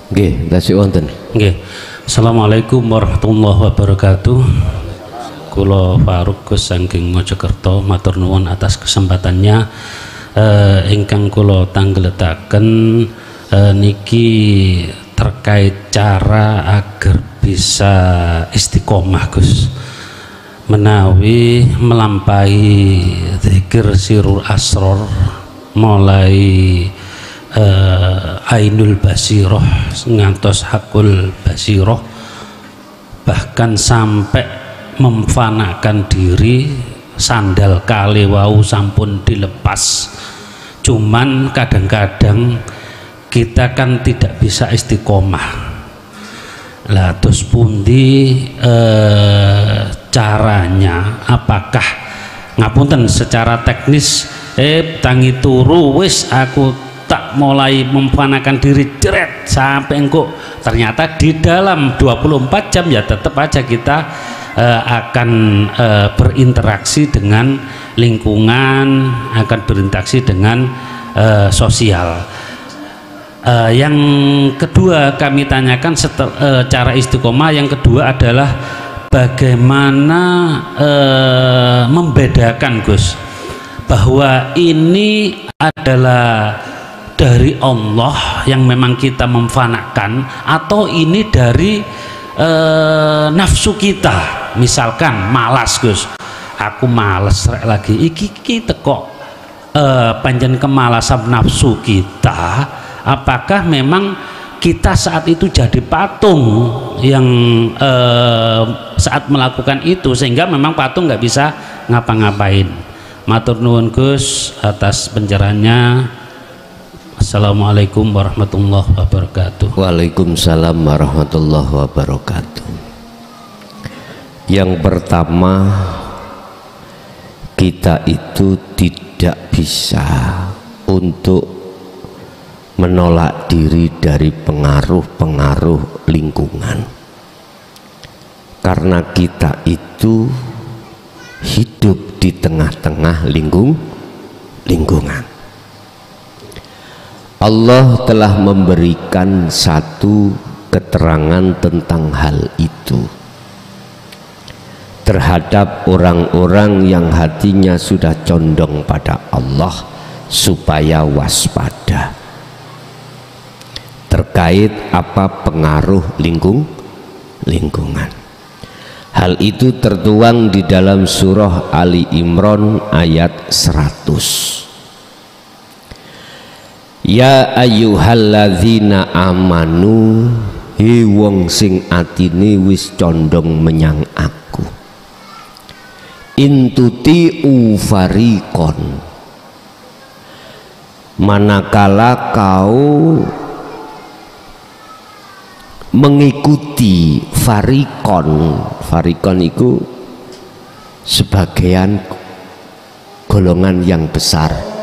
Nggih, tasih wonten. Nggih. Assalamualaikum warahmatullahi wabarakatuh. Kula Faruk Gus saking Mojokerto, matur nuwun atas kesempatannya ingkang kula tanggletaken niki terkait cara agar bisa istiqomah Gus. Menawi melampaui zikir sirul asror mulai ainul basiroh ngantos hakul basiroh, bahkan sampai memfanakan diri, sandal kali wau sampun dilepas. Cuman kadang-kadang kita kan tidak bisa istiqomah. Lah terus pundi caranya? Apakah ngapunten secara teknis tangi turu wis aku tak mulai memfanakan diri jeret sampai engkau, ternyata di dalam 24 jam ya tetap aja kita akan berinteraksi dengan lingkungan, akan berinteraksi dengan sosial. Yang kedua kami tanyakan cara istiqomah, yang kedua adalah bagaimana membedakan Gus bahwa ini adalah dari Allah yang memang kita memfanakan, atau ini dari nafsu kita. Misalkan malas Gus, aku males rek lagi iki teko panjen kemalasan nafsu kita. Apakah memang kita saat itu jadi patung yang saat melakukan itu sehingga memang patung nggak bisa ngapa-ngapain? Matur nuwun Gus atas pencerahannya. Assalamualaikum warahmatullahi wabarakatuh. Waalaikumsalam warahmatullahi wabarakatuh. Yang pertama, kita itu tidak bisa untuk menolak diri dari pengaruh-pengaruh lingkungan, karena kita itu hidup di tengah-tengah lingkungan. Allah telah memberikan satu keterangan tentang hal itu terhadap orang-orang yang hatinya sudah condong pada Allah, supaya waspada terkait apa pengaruh lingkungan. Hal itu tertuang di dalam surah Ali Imran ayat 100. Ya ayyuhalladzina amanu, he wong sing atine wis condong menyang aku, intutiu fariqon, manakala kau mengikuti farikon itu sebagian golongan yang besar.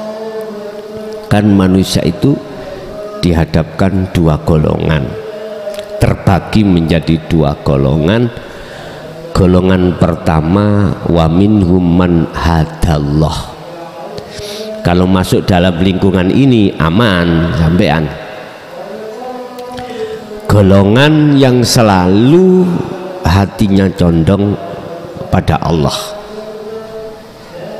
Kan manusia itu dihadapkan dua golongan, terbagi menjadi dua golongan. Golongan pertama, wa minhum man hadallah. Kalau masuk dalam lingkungan ini aman sampean. Golongan yang selalu hatinya condong pada Allah,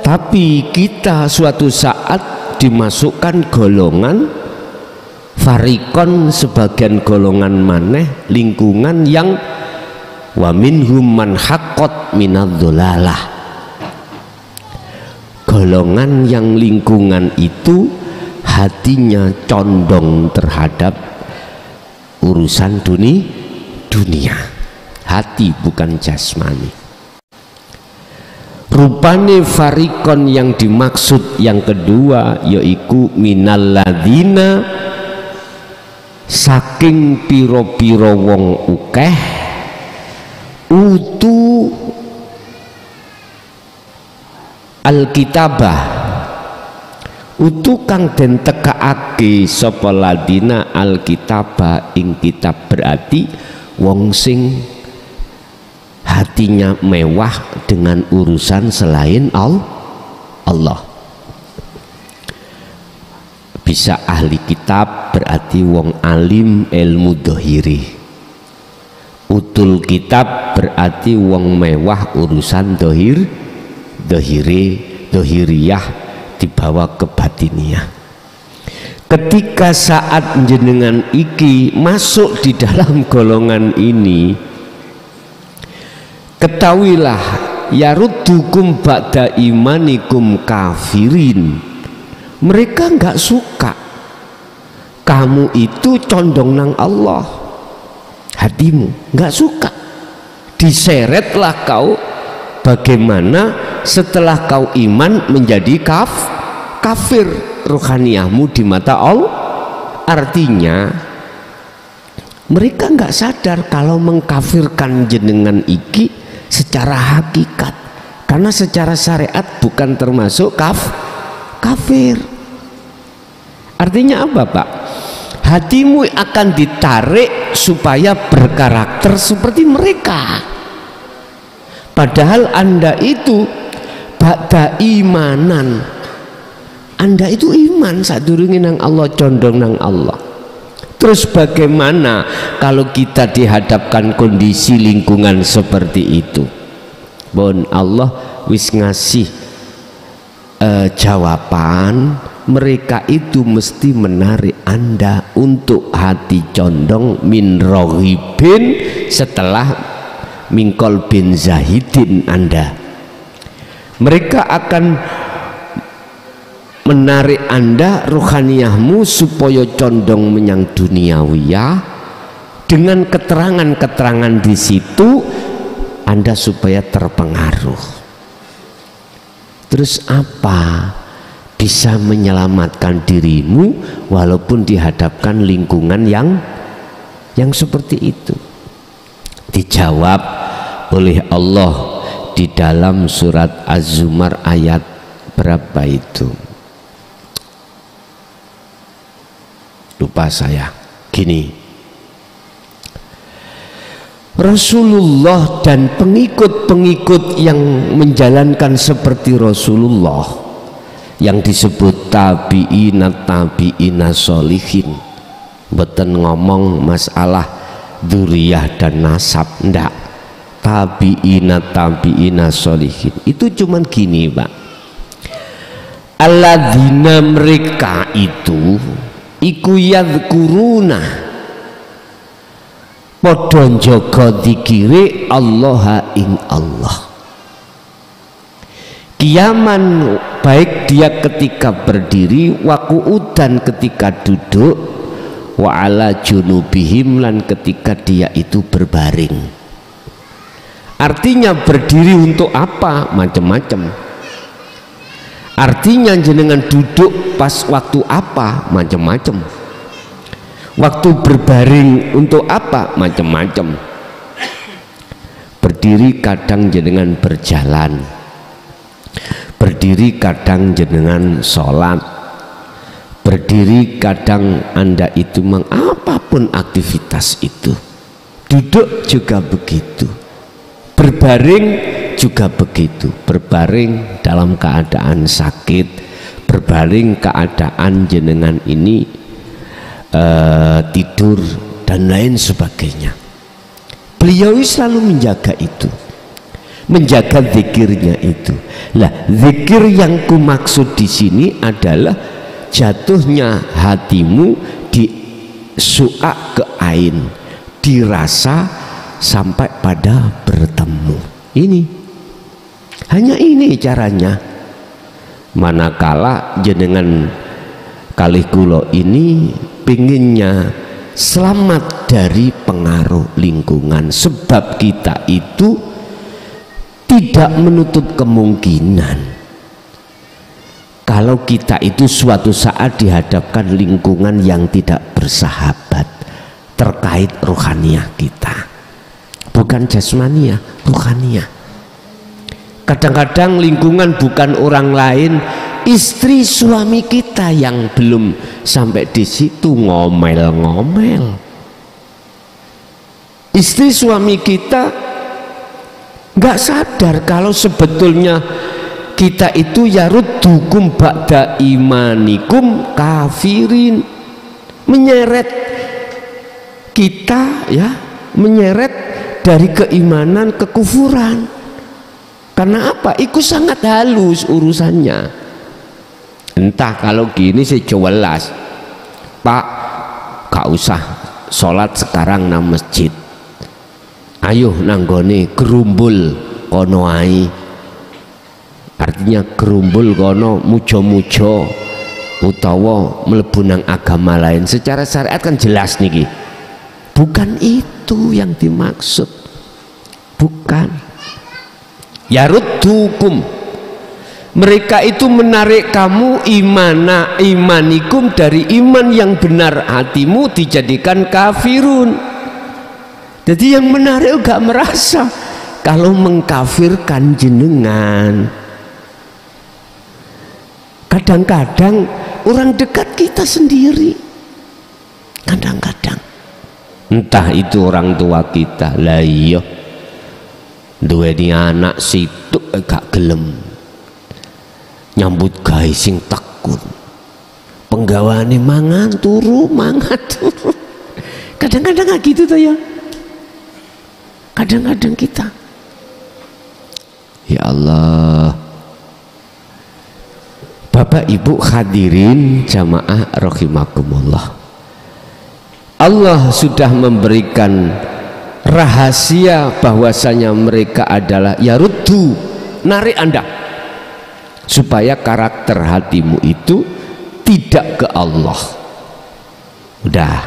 tapi kita suatu saat dimasukkan golongan farikon, sebagian golongan maneh lingkungan yang wa minhum man haqqat minadz-dhalalah. Golongan yang lingkungan itu hatinya condong terhadap urusan dunia, hati bukan jasmani. Rupane farikon yang dimaksud yang kedua yaiku minalladzina, saking piro-piro wong ukeh utu alkitabah, utu kang den tekaake sapa ladina alkitabah ing kitab, berarti wong sing hatinya mewah dengan urusan selain Allah. Bisa ahli kitab berarti wong alim ilmu dohiri. Utul kitab berarti wong mewah urusan dohiriyah dibawa ke batiniah. Ketika saat jenengan iki masuk di dalam golongan ini, ketahuilah yaruddukum ba'da imanikum kafirin. Mereka nggak suka kamu itu condong nang Allah, hatimu nggak suka. Diseretlah kau bagaimana setelah kau iman menjadi kafir, rohaniyahmu di mata Allah. Artinya mereka nggak sadar kalau mengkafirkan jenengan iki secara hakikat, karena secara syariat bukan termasuk kafir. Artinya apa, Pak? Hatimu akan ditarik supaya berkarakter seperti mereka. Padahal Anda itu ba'da imanan, Anda itu iman sadurunge nang Allah, condong nang Allah. Terus bagaimana kalau kita dihadapkan kondisi lingkungan seperti itu? Bon, Allah wis ngasih jawaban, mereka itu mesti menarik Anda untuk hati condong min rohibin setelah mingkol bin zahidin Anda. Mereka akan menarik Anda rohaniyahmu supaya condong menyang duniawiyah dengan keterangan-keterangan di situ Anda supaya terpengaruh. Terus apa bisa menyelamatkan dirimu walaupun dihadapkan lingkungan yang seperti itu? Dijawab oleh Allah di dalam surat Az-Zumar ayat berapa itu? Lupa saya. Gini, Rasulullah dan pengikut-pengikut yang menjalankan seperti Rasulullah yang disebut tabi'ina sholihin, mboten ngomong masalah dzurriyyah dan nasab, ndak. Tabi'ina sholihin itu cuman gini, Pak. Alladzina, mereka itu iku yadhkuruna padha njaga dzikire Allah ing Allah. Kiaman, baik dia ketika berdiri, wa qu'udan ketika duduk, wa ala junubihim, lan ketika dia itu berbaring. Artinya berdiri untuk apa? Macam-macam. Artinya jenengan duduk pas waktu apa? Macam-macam. Waktu berbaring untuk apa? Macam-macam. Berdiri kadang jenengan berjalan, berdiri kadang jenengan sholat, berdiri kadang Anda itu apapun aktivitas itu. Duduk juga begitu, berbaring juga begitu. Berbaring dalam keadaan sakit, berbaring keadaan jenengan ini tidur dan lain sebagainya. Beliau selalu menjaga itu, menjaga zikirnya itu. Lah, zikir yang kumaksud di sini adalah jatuhnya hatimu di su'a ke ain, dirasa sampai pada bertemu. Ini hanya ini caranya. Manakala jenengan kalih kula ini pinginnya selamat dari pengaruh lingkungan, sebab kita itu tidak menutup kemungkinan kalau kita itu suatu saat dihadapkan lingkungan yang tidak bersahabat terkait rohaniyah kita, bukan jasmaniah, rohaniyah. Kadang-kadang lingkungan bukan orang lain, istri suami kita yang belum sampai di situ ngomel-ngomel. Istri suami kita nggak sadar kalau sebetulnya kita itu yaruddukum ba'da imanikum kafirin, menyeret kita ya, menyeret dari keimanan ke kufuran. Karena apa? Itu sangat halus urusannya. Entah kalau gini sih jelas, Pak, gak usah sholat sekarang nang masjid, ayo nanggone gerumbul kono ai. Artinya gerumbul kono mujo-mujo utawa mlebu nang agama lain. Secara syariat kan jelas niki, bukan itu yang dimaksud, bukan. Yaruddukum, mereka itu menarik kamu imanikum dari iman yang benar, hatimu dijadikan kafirun. Jadi yang menarik gak merasa kalau mengkafirkan jenengan. Kadang-kadang orang dekat kita sendiri, kadang-kadang entah itu orang tua kita, lah iya duweni anak situ gak gelem nyambut gawe sing tekun, penggawaane mangan turu. Kadang-kadang gak gitu tuh ya, kadang-kadang kita, ya Allah. Bapak Ibu hadirin jamaah rahimakumullah, Allah sudah memberikan rahasia bahwasanya mereka adalah yaruddu, narik Anda supaya karakter hatimu itu tidak ke Allah. Udah,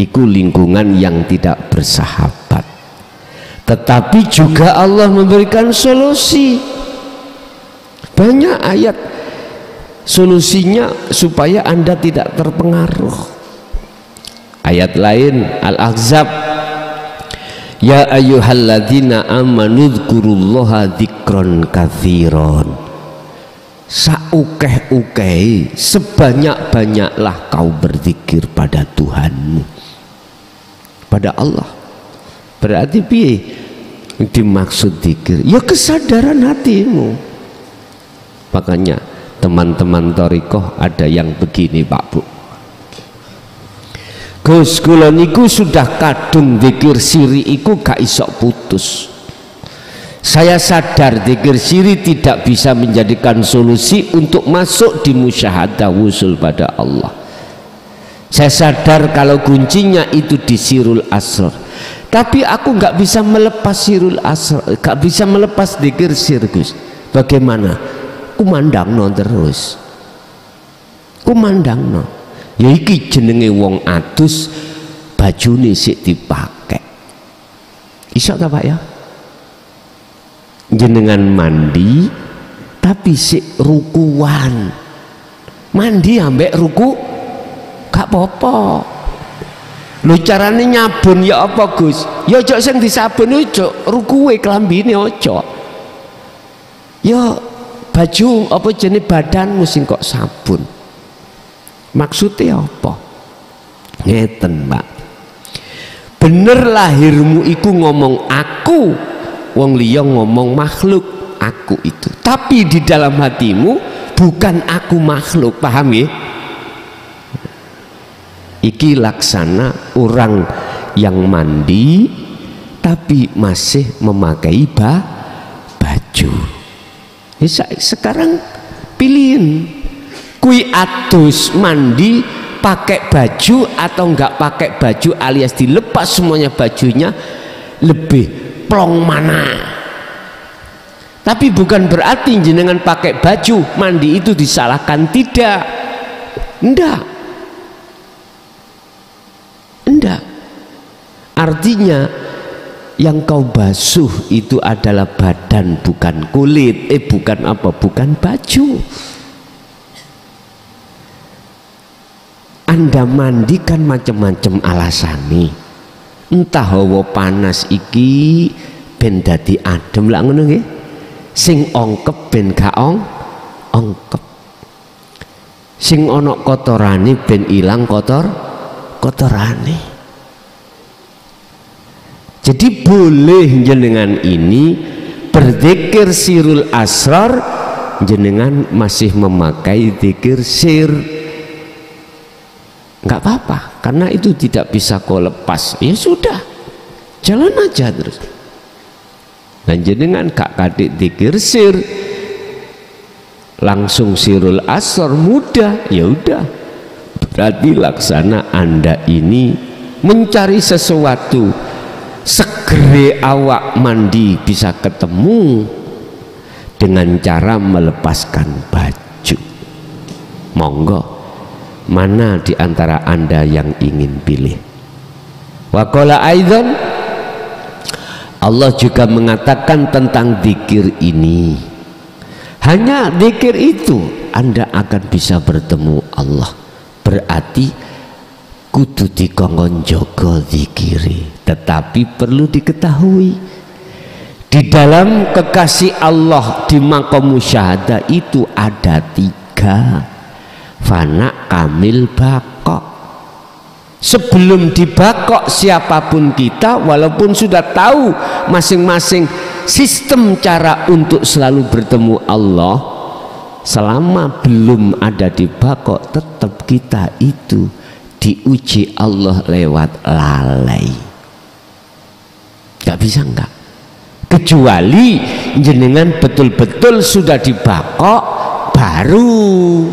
itu lingkungan yang tidak bersahabat. Tetapi juga Allah memberikan solusi, banyak ayat solusinya supaya Anda tidak terpengaruh. Ayat lain Al-Ahzab, ya ayyuhalladzina amanu dzkurullaha dzikron katsiron, saukeh-ukeh sebanyak-banyaklah kau berzikir pada Tuhanmu, pada Allah. Berarti piye dimaksud zikir? Ya kesadaran hatimu. Makanya teman-teman thariqah ada yang begini, Pak Bu, Gus kula niku sudah kadung zikir siri iku gak isok putus. Saya sadar zikir siri tidak bisa menjadikan solusi untuk masuk di musyahadah wusul pada Allah. Saya sadar kalau kuncinya itu di sirul asrar, tapi aku nggak bisa melepas sirul asrar, nggak bisa melepas zikir sir, Gus. Bagaimana? Kumandangno terus, kumandangno. Ya iki jenenge wong adus, bajune sik dipake. Iso ta Pak ya? Jenengan mandi tapi sik rukuan. Mandi ambek ruku gak apa-apa. Lho carane nyabun ya apa Gus? Ya ojo sing disabun ojo rukuwe klambine ojo. Ya baju apa jenis badanmu sing kok sabun. Maksudnya apa? Ngeten Mbak, bener lahirmu iku ngomong aku, wong liya ngomong makhluk aku itu, tapi di dalam hatimu bukan aku makhluk, paham ya? Iki laksana orang yang mandi tapi masih memakai baju. Sekarang pilihin, kui adus mandi pakai baju atau enggak pakai baju alias dilepas semuanya bajunya, lebih plong mana. Tapi bukan berarti jenengan pakai baju mandi itu disalahkan, tidak, enggak. Artinya yang kau basuh itu adalah badan, bukan kulit, bukan apa, bukan baju. Anda mandi kan macam-macam alasan nih, entah hawa panas iki ben dadi adem lah ngono nggih, sing ongkep ben gak ongkep, sing ana kotorane ben ilang kotorane. Jadi boleh jenengan ini berzikir sirul asrar jenengan masih memakai dzikir sir, nggak apa-apa, karena itu tidak bisa kau lepas. Ya sudah, jalan aja terus. Dan jenengan gak kadik dzikir sir, langsung sirul asor mudah, ya udah. Berarti laksana Anda ini mencari sesuatu, segere awak mandi bisa ketemu dengan cara melepaskan baju. Monggo, mana di antara Anda yang ingin pilih? Wa qala aidan, Allah juga mengatakan tentang zikir ini, hanya zikir itu Anda akan bisa bertemu Allah. Berarti kudu dikongkon jaga zikiri. Tetapi perlu diketahui, di dalam kekasih Allah di maqam musyahadah itu ada 3, fana, kamil, bakok. Sebelum dibakok siapapun kita, walaupun sudah tahu masing-masing sistem cara untuk selalu bertemu Allah, selama belum ada dibakok, tetap kita itu diuji Allah lewat lalai. Gak bisa enggak, kecuali jenengan betul-betul sudah dibakok, baru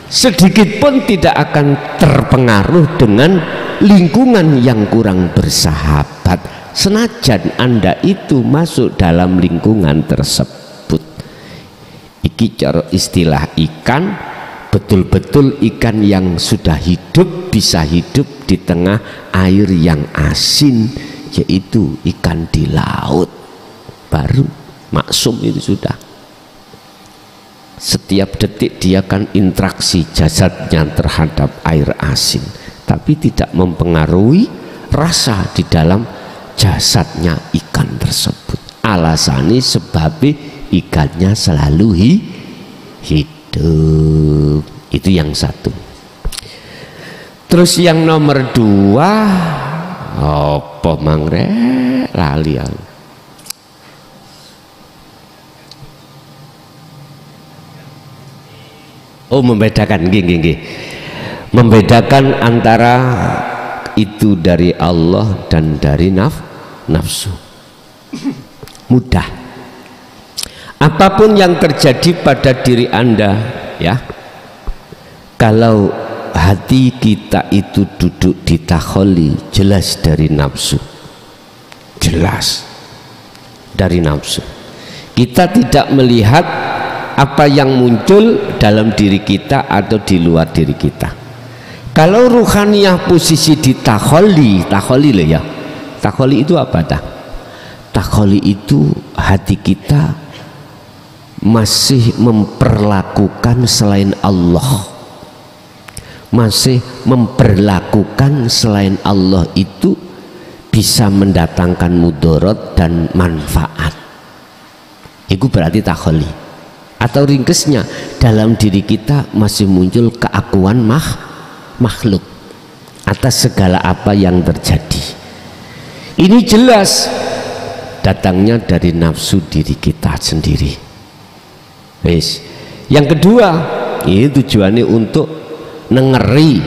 sedikit pun tidak akan terpengaruh dengan lingkungan yang kurang bersahabat, senajan Anda itu masuk dalam lingkungan tersebut. Iki cara istilah ikan, betul-betul ikan yang sudah hidup, bisa hidup di tengah air yang asin, yaitu ikan di laut, baru maksum itu sudah. Setiap detik dia akan interaksi jasadnya terhadap air asin, tapi tidak mempengaruhi rasa di dalam jasadnya ikan tersebut. Alasannya sebab ikannya selalu hidup. Itu yang satu. Terus yang nomor 2, apa mangre lali aku. Oh, membedakan, gini. Membedakan antara itu dari Allah dan dari nafsu. Mudah. Apapun yang terjadi pada diri Anda, ya, kalau hati kita itu duduk di takholi, jelas dari nafsu, jelas dari nafsu. Kita tidak melihat apa yang muncul dalam diri kita atau di luar diri kita. Kalau ruhaniyah posisi di takholi loh ya. Takholi itu apa dah? Takholi itu hati kita masih memperlakukan selain Allah, masih memperlakukan selain Allah itu bisa mendatangkan mudarat dan manfaat. Itu berarti takholi. Atau ringkesnya, dalam diri kita masih muncul keakuan makhluk atas segala apa yang terjadi. Ini jelas datangnya dari nafsu diri kita sendiri. Wes. Yang kedua, ini tujuannya untuk nengeri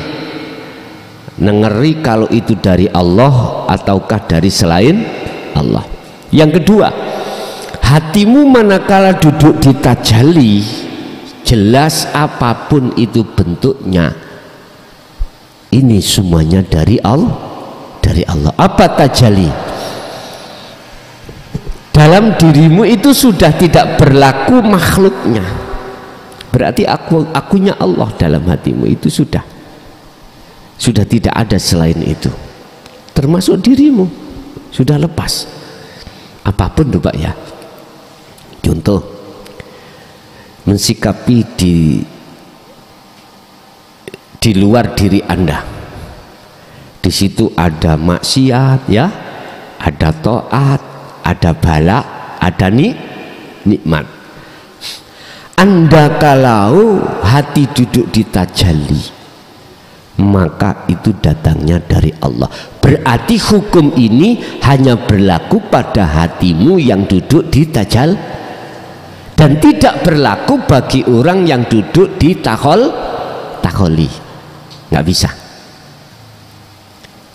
kalau itu dari Allah ataukah dari selain Allah. Yang kedua, hatimu manakala duduk di tajalli, jelas apapun itu bentuknya, ini semuanya dari Allah. Dari Allah. Apa tajalli? Dalam dirimu itu sudah tidak berlaku makhluknya, berarti akunya Allah dalam hatimu itu sudah tidak ada selain itu, termasuk dirimu sudah lepas apapun tuh Pak ya. Contoh, mensikapi di luar diri Anda, di situ ada maksiat ya, ada taat, ada bala, ada nikmat. Anda kalau hati duduk di tajalli, maka itu datangnya dari Allah. Berarti hukum ini hanya berlaku pada hatimu yang duduk di tajalli. dan tidak berlaku bagi orang yang duduk di takholi, nggak bisa.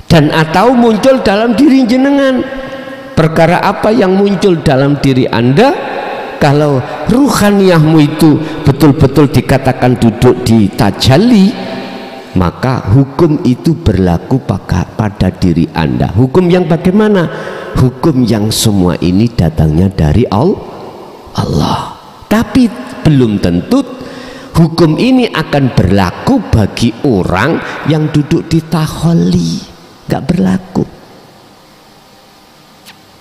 Dan atau muncul dalam diri jenengan, perkara apa yang muncul dalam diri Anda, kalau ruhaniyahmu itu betul-betul dikatakan duduk di tajalli, maka hukum itu berlaku pada diri Anda. Hukum yang bagaimana? Hukum yang semua ini datangnya dari Allah. Tapi belum tentu hukum ini akan berlaku bagi orang yang duduk di takholi, nggak berlaku.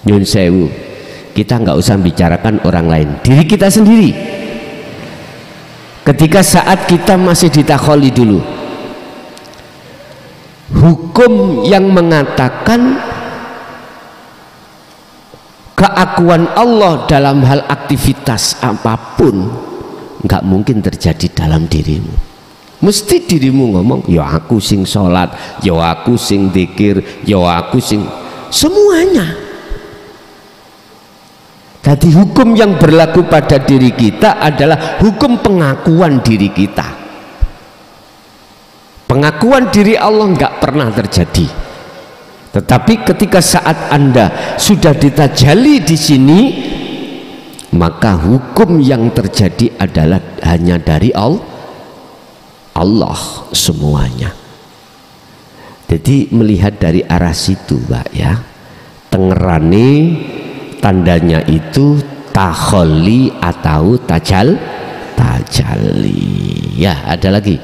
Nyun sewu, kita nggak usah bicarakan orang lain, diri kita sendiri. Ketika saat kita masih di takholi dulu, hukum yang mengatakan keakuan Allah dalam hal aktivitas apapun nggak mungkin terjadi dalam dirimu. Mesti dirimu ngomong, ya aku sing sholat, ya aku sing dzikir, ya aku sing semuanya. Jadi hukum yang berlaku pada diri kita adalah hukum pengakuan diri kita. Pengakuan diri Allah nggak pernah terjadi. Tetapi ketika saat Anda sudah ditajalli di sini, maka hukum yang terjadi adalah hanya dari Allah semuanya. Jadi melihat dari arah situ, Pak, ya. Tengerane tandanya itu takholi atau tajalli. Ya, ada lagi.